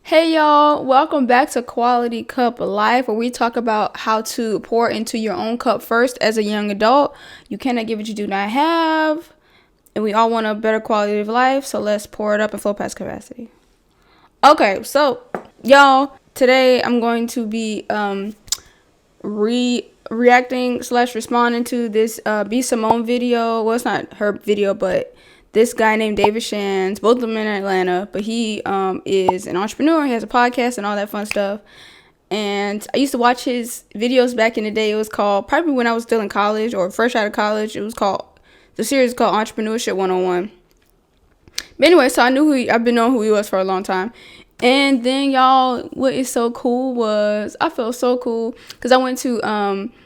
Hey y'all, welcome back to Quality Cup of Life, where we talk about how to pour into your own cup first as a young adult. You cannot give what you do not have, and we all want a better quality of life, so let's pour it up and flow past capacity. Okay, so y'all, today I'm going to be reacting / responding to this B Simone video. Well, it's not her video, but this guy named David Shands, both of them in Atlanta, but he is an entrepreneur. He has a podcast and all that fun stuff. And I used to watch his videos back in the day. It was called, probably when I was still in college or fresh out of college, the series is called Entrepreneurship 101. But anyway, so I've been knowing who he was for a long time. And then y'all, what is so cool was, I felt so cool because I went to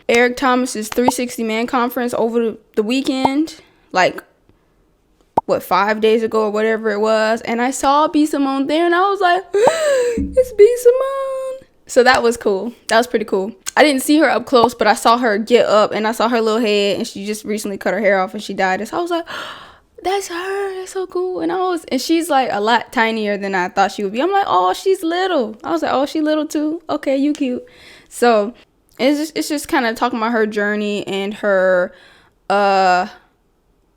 Eric Thomas's 360 Man conference over the weekend, like 5 days ago or whatever it was, and I saw B Simone there, and I was like, it's B Simone. So that was cool. That was pretty cool. I didn't see her up close, but I saw her get up, and I saw her little head, and she just recently cut her hair off, and she died. And so I was like, that's her. That's so cool. And she's like a lot tinier than I thought she would be. I'm like, oh, she's little. I was like, oh, she little too. Okay, you cute. So it's just kind of talking about her journey and her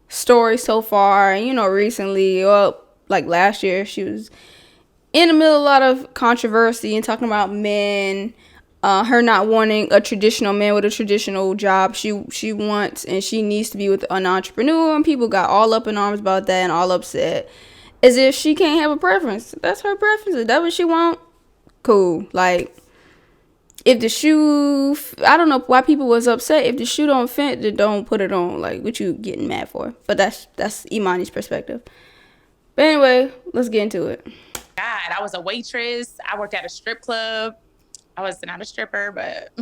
story so far. And recently, like last year, she was in the middle of a lot of controversy and talking about men, her not wanting a traditional man with a traditional job. She wants and she needs to be with an entrepreneur, and people got all up in arms about that and all upset, as if she can't have a preference. That's her preference. Is that what she want? Cool. Like, if the shoe, I don't know why people was upset. If the shoe don't fit, then don't put it on. Like, what you getting mad for? But that's Imani's perspective. But anyway, let's get into it. God, I was a waitress. I worked at a strip club. I was not a stripper, but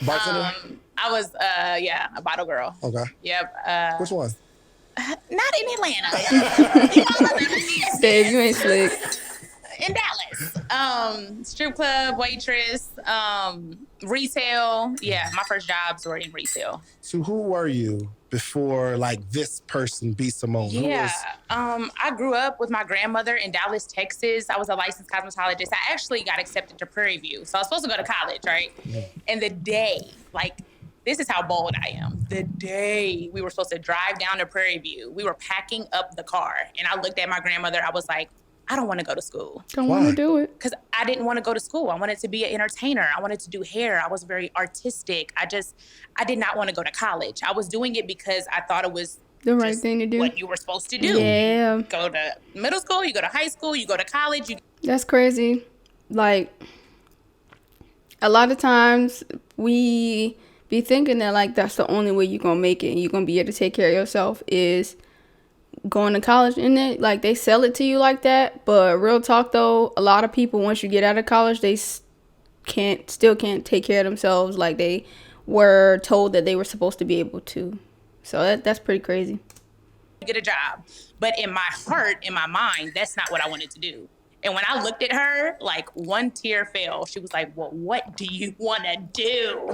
bartender. I was a bottle girl. Okay. Yep. Which one? Not in Atlanta. Dave, you ain't slick. In Dallas. Strip club, waitress, retail. Yeah, my first jobs were in retail. So who were you before, like, this person, B Simone? Yeah, I grew up with my grandmother in Dallas, Texas. I was a licensed cosmetologist. I actually got accepted to Prairie View. So I was supposed to go to college, right? And the day, like, this is how bold I am. The day we were supposed to drive down to Prairie View, we were packing up the car. And I looked at my grandmother. I was like, I don't want to go to school. Don't want to do it. Because I didn't want to go to school. I wanted to be an entertainer. I wanted to do hair. I was very artistic. I did not want to go to college. I was doing it because I thought it was the right thing to do. What you were supposed to do. Yeah. You go to middle school, you go to high school, you go to college. That's crazy. Like, a lot of times we be thinking that, like, that's the only way you're going to make it and you're going to be able to take care of yourself is going to college. And then, like, they sell it to you like that. But real talk, though, a lot of people, once you get out of college, they still can't take care of themselves like they were told that they were supposed to be able to. So that's pretty crazy. Get a job. But in my heart, in my mind, that's not what I wanted to do. And when I looked at her, like, one tear fell. She was like, well, what do you want to do?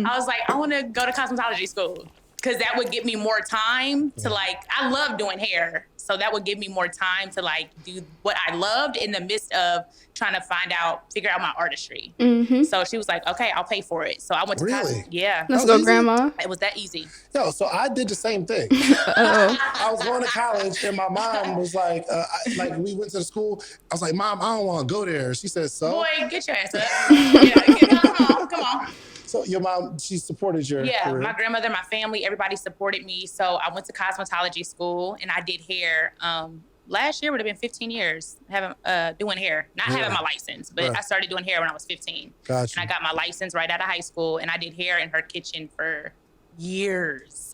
I was like, I want to go to cosmetology school. Because that would give me more time to, like, I love doing hair. So that would give me more time to, like, do what I loved in the midst of trying to figure out my artistry. Mm-hmm. So she was like, okay, I'll pay for it. So I went to college. Yeah. Let's go, Grandma. It was that easy. Yo, so I did the same thing. I was going to college, and my mom was like, we went to the school. I was like, Mom, I don't want to go there. She said, so? Boy, get your ass up. Yeah, come on. So your mom, she supported your career? My grandmother, my family, everybody supported me. So I went to cosmetology school and I did hair. Last year would have been 15 years doing hair. Not having my license, but I started doing hair when I was 15. Gotcha. And I got my license right out of high school, and I did hair in her kitchen for years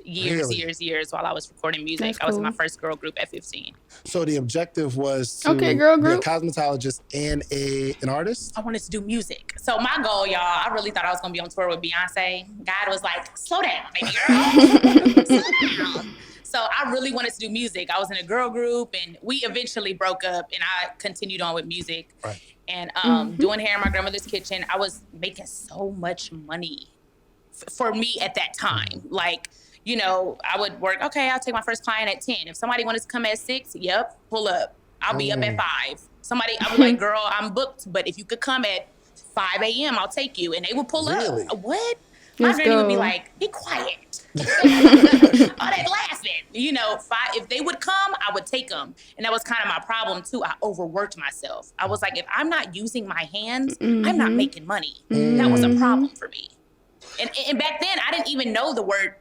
while I was recording music. That's I was in cool. my first girl group at 15. So the objective was to girl be a group. cosmetologist and an artist? I wanted to do music. So my goal, y'all, I really thought I was going to be on tour with Beyonce. God was like, slow down, baby girl. Slow down. So I really wanted to do music. I was in a girl group, and we eventually broke up, and I continued on with music. Right. And doing hair in my grandmother's kitchen. I was making so much money for me at that time. Like, I would work, okay, I'll take my first client at 10. If somebody wanted to come at 6, pull up. I'll be up at 5. Somebody, I was like, girl, I'm booked, but if you could come at 5 a.m., I'll take you. And they would pull up. What? My granny would be like, be quiet. All that laughing. You know, if they would come, I would take them. And that was kind of my problem too. I overworked myself. I was like, if I'm not using my hands, I'm not making money. That was a problem for me. And back then, I didn't even know the word.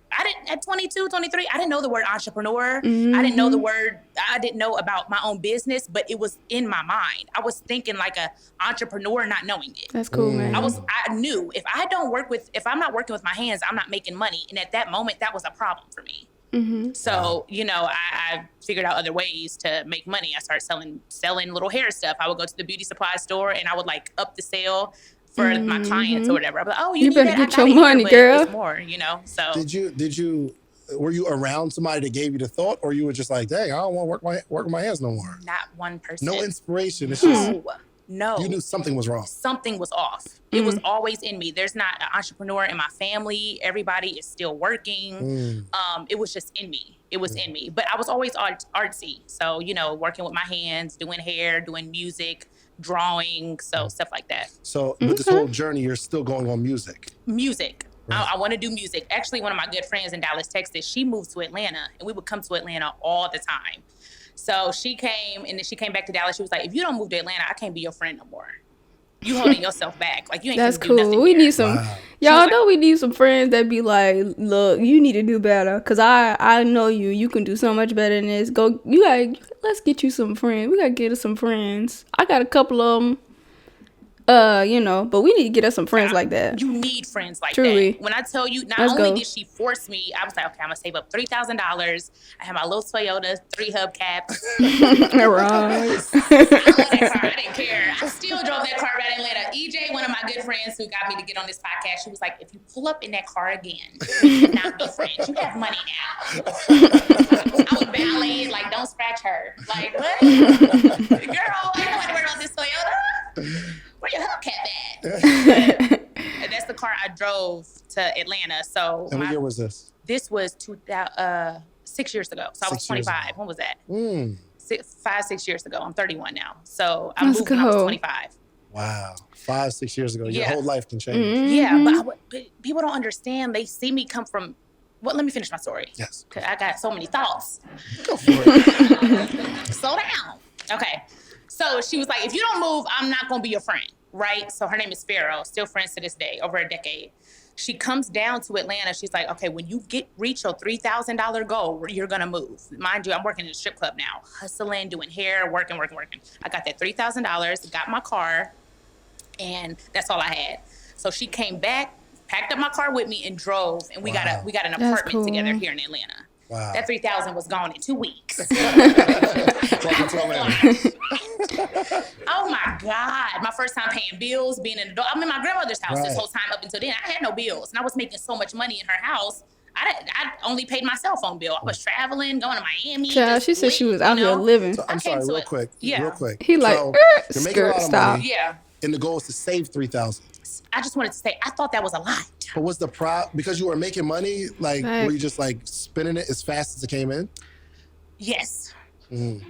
At 22, 23, I didn't know the word entrepreneur. I didn't know the word. I didn't know about my own business, but it was in my mind. I was thinking like a entrepreneur, not knowing it. That's cool, man. I knew if I'm not working with my hands, I'm not making money. And at that moment, that was a problem for me. So, you know, I figured out other ways to make money. I started selling little hair stuff. I would go to the beauty supply store and I would like up the sale for my clients or whatever. I'm like, oh, you need better that? get your money, girl. It's more, you know. So were you around somebody that gave you the thought, or you were just like, dang, I don't want to work with my hands no more? Not one person. No inspiration. It's just no. You knew something was wrong. Something was off. It was always in me. There's not an entrepreneur in my family. Everybody is still working. It was just in me. It was in me. But I was always artsy. So, you know, working with my hands, doing hair, doing music, drawing, so stuff like that. So with this whole journey, you're still going on music. Right. I want to do music. Actually, one of my good friends in Dallas, Texas, she moved to Atlanta, and we would come to Atlanta all the time. So she came, and then she came back to Dallas. She was like, if you don't move to Atlanta, I can't be your friend no more. You holding yourself back. Like, you ain't That's cool. We here. need some, y'all know we need some friends that be like, look, you need to do better. Cause I know you can do so much better than this. Let's get you some friends. We gotta get us some friends. I got a couple of them. You know, but we need to get us some friends like that. You need friends like Truly. that. When I tell you, not Let's only go. did she force me, I was like, okay, I'm gonna save up $3,000. I had my little Toyota, 3 hubcaps. Right. I love that car. I didn't care. I still drove that car around Atlanta. EJ, one of my good friends who got me to get on this podcast, she was like, if you pull up in that car again, we cannot be friends. You have money now. I was valeting, like, don't scratch her. Like, what? Girl, I don't want to worry about this Toyota. Where your hubcap at? And that's the car I drove to Atlanta. So And what year was this? This was 6 years ago. So I was 25. When was that? 6 years ago. I'm 31 now. So I moved when I was 25. Wow. 5-6 years ago. Your Yeah. whole life can change. Yeah, but people don't understand. They see me come from, well, let me finish my story. Yes. Because I got so many thoughts. Go for it. Slow down. Okay. So she was like, if you don't move, I'm not going to be your friend, right? So her name is Pharaoh, still friends to this day, over a decade. She comes down to Atlanta. She's like, okay, when you reach your $3,000 goal, you're going to move. Mind you, I'm working in a strip club now, hustling, doing hair, working. I got that $3,000, got my car, and that's all I had. So she came back, packed up my car with me, and drove, and we got an apartment together here in Atlanta. Wow. That $3,000 was gone in 2 weeks. Welcome to Atlanta. Oh my God. My first time paying bills, being an adult. I'm in my grandmother's house this whole time up until then. I had no bills, and I was making so much money in her house. I only paid my cell phone bill. I was traveling, going to Miami. Child, she said she was out here living. So I'm sorry, real quick. He like, so, you're making a lot of money. Yeah. And the goal is to save $3,000. I just wanted to say, I thought that was a lot. But was the because you were making money, like, were you just like spending it as fast as it came in? Yes. Straight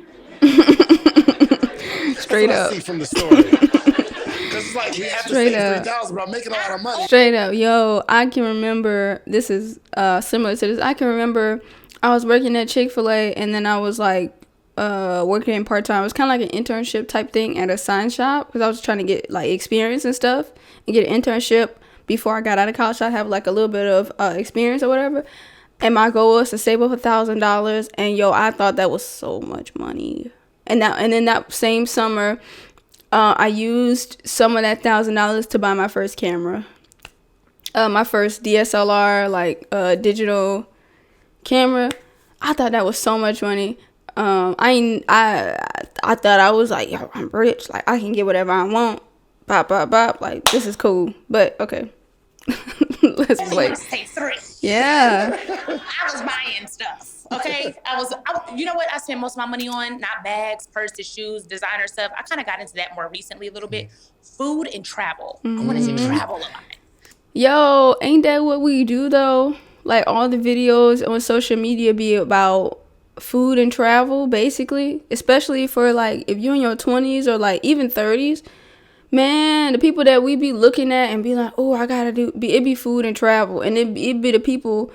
That's what up. I see from the story. Because it's like, we have to Straight save up. $3,000, but I'm making a lot of money. Straight up. Yo, I can remember, this is similar to this. I can remember I was working at Chick-fil-A, and then I was like working part-time. It was kind of like an internship type thing at a sign shop, because I was trying to get like experience and stuff and get an internship before I got out of college. So I'd have like a little bit of experience or whatever. And my goal was to save up $1,000. And yo, I thought that was so much money. And then that same summer, I used some of that $1,000 to buy my first camera. My first DSLR, like digital camera. I thought that was so much money. I thought I was like, yo, I'm rich. Like, I can get whatever I want. Bop, bop, bop. Like, this is cool. But, okay. Let's play. Say 3. Yeah. I was buying stuff, okay? You know what I spent most of my money on? Not bags, purses, shoes, designer stuff. I kind of got into that more recently a little bit. Food and travel. I wanted to travel a lot. Yo, ain't that what we do, though? Like, all the videos on social media be about food and travel, basically, especially for like if you're in your 20s or like even 30s. Man, the people that we be looking at and be like, oh, I gotta it be food and travel. And it be the people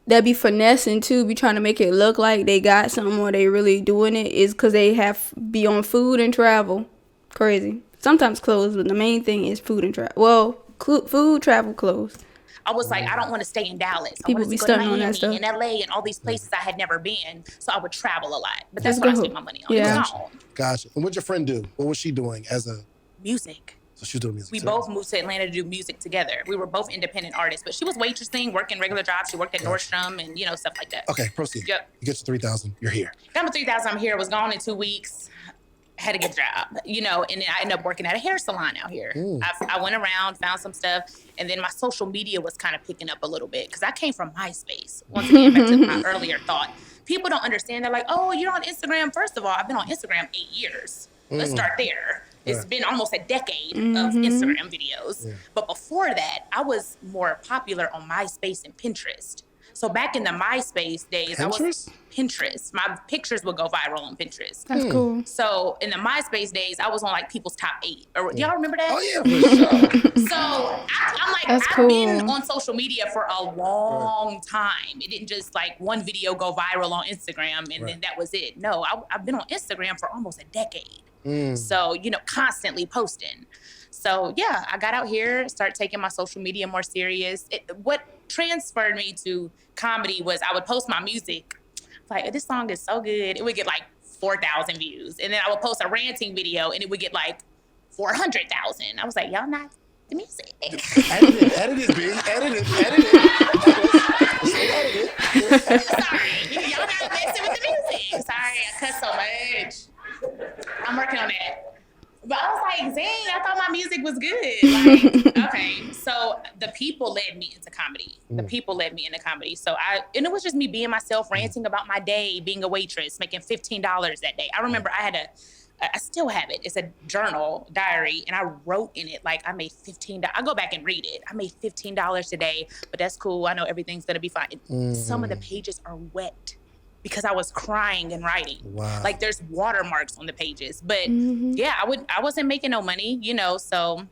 that be finessing too, be trying to make it look like they got something or they really doing it, is because they have be on food and travel. Crazy. Sometimes clothes, but the main thing is food and travel. Well, food, travel, clothes. I was like, I don't want to stay in Dallas. People I wanted be to go to stunting on that Miami stuff. and LA and all these places I had never been. So I would travel a lot. But that's Let's what I go. spent my money on. Yeah. It was all Gotcha. And what'd your friend do? What was she doing as a... music. So she was doing music We too. both moved to Atlanta to do music together. We were both independent artists, but she was waitressing, working regular jobs. She worked at Nordstrom and, stuff like that. Okay, proceed. Yep. You get your 3,000. You're here. Got my 3,000. I'm here. Was gone in 2 weeks. Had a good job, and then I ended up working at a hair salon out here. I went around, found some stuff, and then my social media was kind of picking up a little bit because I came from MySpace. Once again, back to my earlier thought. People don't understand. They're like, oh, you're on Instagram. First of all, I've been on Instagram 8 years. Let's start there. It's been almost a decade of Instagram videos. Yeah. But before that, I was more popular on MySpace and Pinterest. So back in the MySpace days, Pinterest. My pictures would go viral on Pinterest. That's cool. So in the MySpace days, I was on like people's top 8. Or do y'all remember that? Oh yeah, for sure. So I'm like, That's I've cool. been on social media for a long time. It didn't just like one video go viral on Instagram and then that was it. No, I've been on Instagram for almost a decade. So, constantly posting. So yeah, I got out here, started taking my social media more serious. What transferred me to comedy was I would post my music. Like, this song is so good. It would get like 4,000 views. And then I would post a ranting video and it would get like 400,000. I was like, y'all not the music. Edit it, B. Edit it. Sorry, y'all not messing with the music. Sorry, I cuss so much. I'm working on that. But I was like, dang, I thought my music was good. Like, okay. So the people led me into comedy. So and it was just me being myself, ranting about my day, being a waitress, making $15 that day. I remember I still have it. It's a journal, diary, and I wrote in it, like, I made $15. I go back and read it. I made $15 today, but that's cool. I know everything's going to be fine. Some of the pages are wet because I was crying and writing. Wow. Like, there's watermarks on the pages. But yeah, I wasn't making no money, so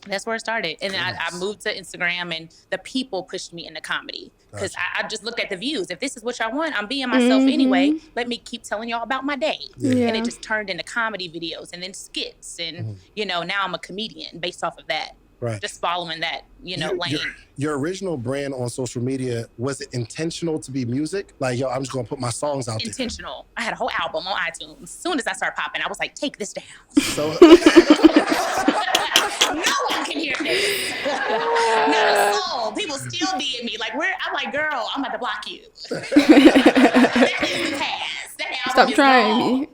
that's where it started. And then I moved to Instagram, and the people pushed me into comedy because I just looked at the views. If this is what y'all want, I'm being myself anyway. Let me keep telling y'all about my day. Yeah. And it just turned into comedy videos and then skits. And, now I'm a comedian based off of that. Right. Just following that, lane. Your original brand on social media, was it intentional to be music? Like, yo, I'm just going to put my songs out there. Intentional. I had a whole album on iTunes. As soon as I started popping, I was like, take this down. So No one can hear this. Not a soul. People still DM me. Like, I'm like, girl, I'm about to block you. That is the past. That album Stop is trying long. me.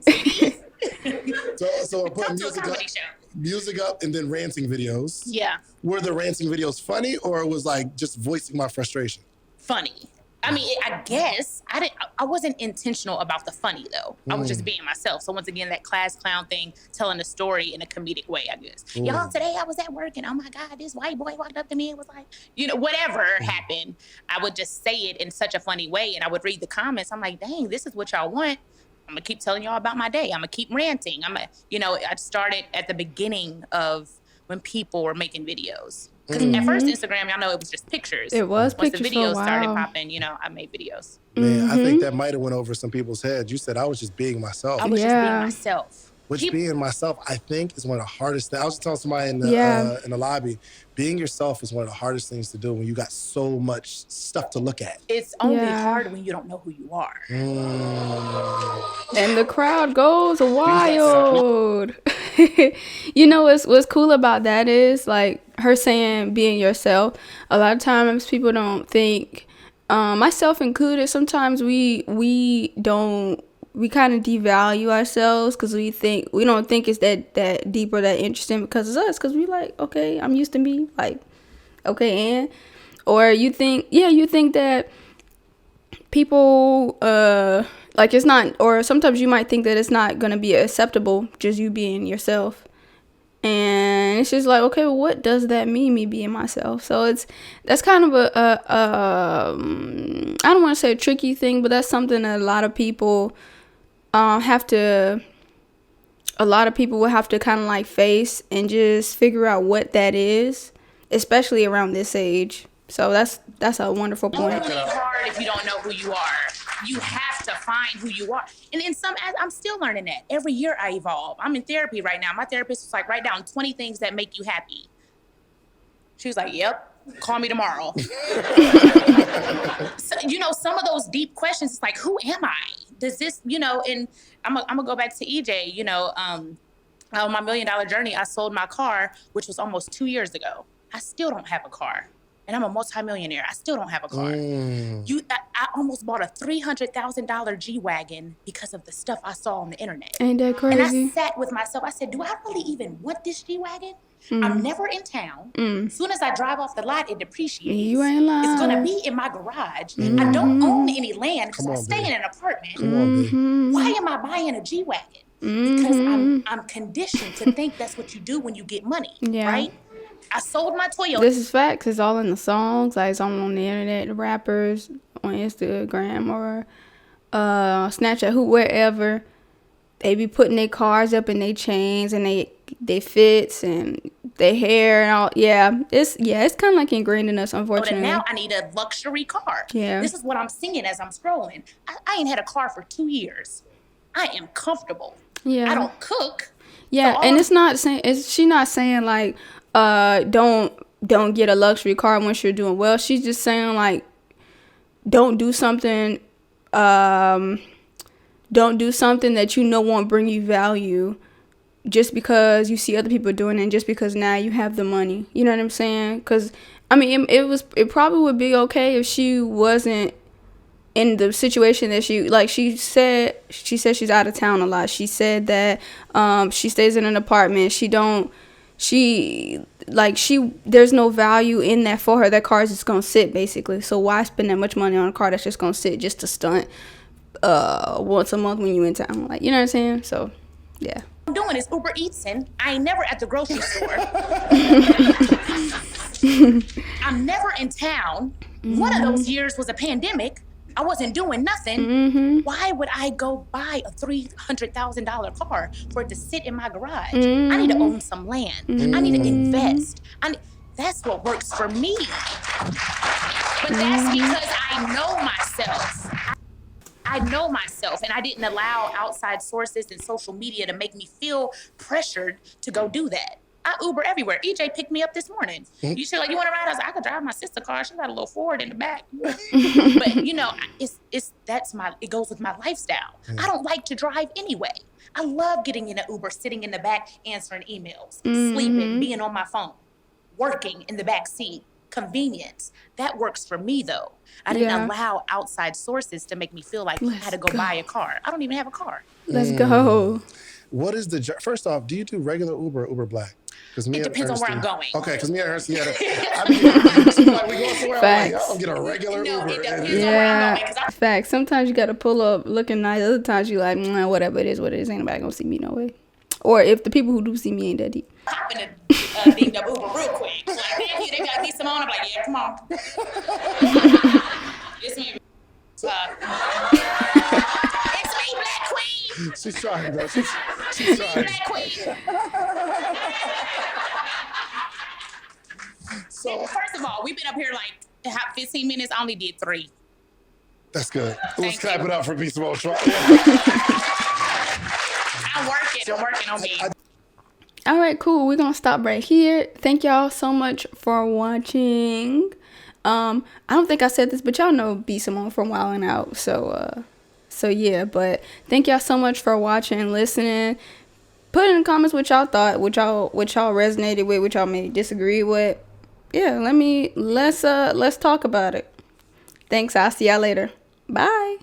So I put Come to a comedy show. music up and then ranting videos. Yeah. Were the ranting videos funny, or it was like just voicing my frustration? Funny. I mean, I guess I wasn't intentional about the funny though. I was just being myself. So once again, that class clown thing, telling a story in a comedic way, I guess. Y'all, today I was at work and oh my God, this white boy walked up to me and was like, whatever happened, I would just say it in such a funny way. And I would read the comments. I'm like, dang, this is what y'all want. I'm gonna keep telling y'all about my day. I'm gonna keep ranting. I started at the beginning of when people were making videos. Because at first Instagram, y'all know it was just pictures. It was Once pictures the videos for a started while. popping, I made videos. Man, I think that might have went over some people's heads. You said I was just being myself. I was just being myself. Which being myself, I think, is one of the hardest things. I was just telling somebody in the lobby, being yourself is one of the hardest things to do when you got so much stuff to look at. It's only hard when you don't know who you are. And the crowd goes wild. What's cool about that is, like, her saying being yourself. A lot of times people don't think, myself included, sometimes we kind of devalue ourselves because we don't think it's that deep or that interesting because it's us, because we like, okay, I'm used to me, like, okay, and or you think that people like it's not, or sometimes you might think that it's not gonna be acceptable just you being yourself, And it's just like, okay, well, what does that mean, me being myself? So that's kind of I don't want to say a tricky thing, but that's something that a lot of people will have to kind of like face and just figure out what that is, especially around this age. So that's a wonderful point. It's really hard if you don't know who you are. You have to find who you are. And in I'm still learning that. Every year I evolve. I'm in therapy right now. My therapist was like, write down 20 things that make you happy. She was like, yep, call me tomorrow. So, some of those deep questions, it's like, who am I? Does this, and I'm gonna go back to EJ, on my $1 million journey, I sold my car, which was almost 2 years ago. I still don't have a car. And I'm a multimillionaire. I still don't have a car. I almost bought a $300,000 G-Wagon because of the stuff I saw on the internet. Ain't that crazy? And I sat with myself. I said, do I really even want this G-Wagon? I'm never in town. As soon as I drive off the lot, it depreciates. You ain't lying. It's going to be in my garage. I don't own any land because I stay in an apartment. Why am I buying a G-Wagon? Because I'm conditioned to think that's what you do when you get money, right? I sold my Toyota. This is facts. It's all in the songs. Like, it's all on the internet. The rappers on Instagram or Snapchat, wherever. They be putting their cars up in their chains and they fits and their hair and all. Yeah, it's kind of like ingrained in us, unfortunately. But now I need a luxury car. Yeah. This is what I'm singing as I'm scrolling. I ain't had a car for 2 years. I am comfortable. Yeah. I don't cook. Yeah, so and it's not saying she not saying like don't get a luxury car once you're doing well. She's just saying like don't do something that won't bring you value just because you see other people doing it and just because now you have the money. You know what I'm saying? Because I mean it probably would be okay if she wasn't in the situation that she said she's out of town a lot. She said that she stays in an apartment. There's no value in that for her. That car is just gonna sit basically. So why spend that much money on a car that's just gonna sit just to stunt once a month when you in town? Like, you know what I'm saying? So yeah. I'm doing is Uber Eatsing. I ain't never at the grocery store. I'm never in town. One of those years was a pandemic. I wasn't doing nothing. Why would I go buy a $300,000 car for it to sit in my garage? I need to own some land. I need to invest. That's what works for me. But that's because I know myself. I know myself, and I didn't allow outside sources and social media to make me feel pressured to go do that. I Uber everywhere. EJ picked me up this morning. You said, like, you want to ride? I was like, I could drive my sister's car. She got a little Ford in the back. But it goes with my lifestyle. I don't like to drive anyway. I love getting in an Uber, sitting in the back, answering emails, sleeping, being on my phone, working in the back seat. Convenience. That works for me though. I didn't allow outside sources to make me feel like I had to go buy a car. I don't even have a car. Let's go. What is first off, do you do regular Uber or Uber Black? It depends on where I'm going. Okay, because me and Ernest, we go somewhere, Facts. I'll get a regular Uber. It depends on where I'm going. Facts. Sometimes you got to pull up looking nice. Other times you like, whatever it is, what it is. Ain't nobody gonna see me no way. Or if the people who do see me ain't that deep. Hop in a dinged up Uber real quick. Like, thank you, they got me Simone. I'm like, yeah, come on. It's me. It's me, Black Queen. She's trying, though. She's trying. Black Queen. So, first of all, we've been up here like 15 minutes. I only did 3. That's good. Let's clap it up for B Simone. I'm working on me. All right, cool. We're going to stop right here. Thank y'all so much for watching. I don't think I said this, but y'all know B Simone from Wildin' Out. So yeah, but thank y'all so much for watching and listening. Put in the comments what y'all thought, what y'all resonated with, what y'all may disagree with. Yeah, let's talk about it. Thanks. I'll see y'all later. Bye.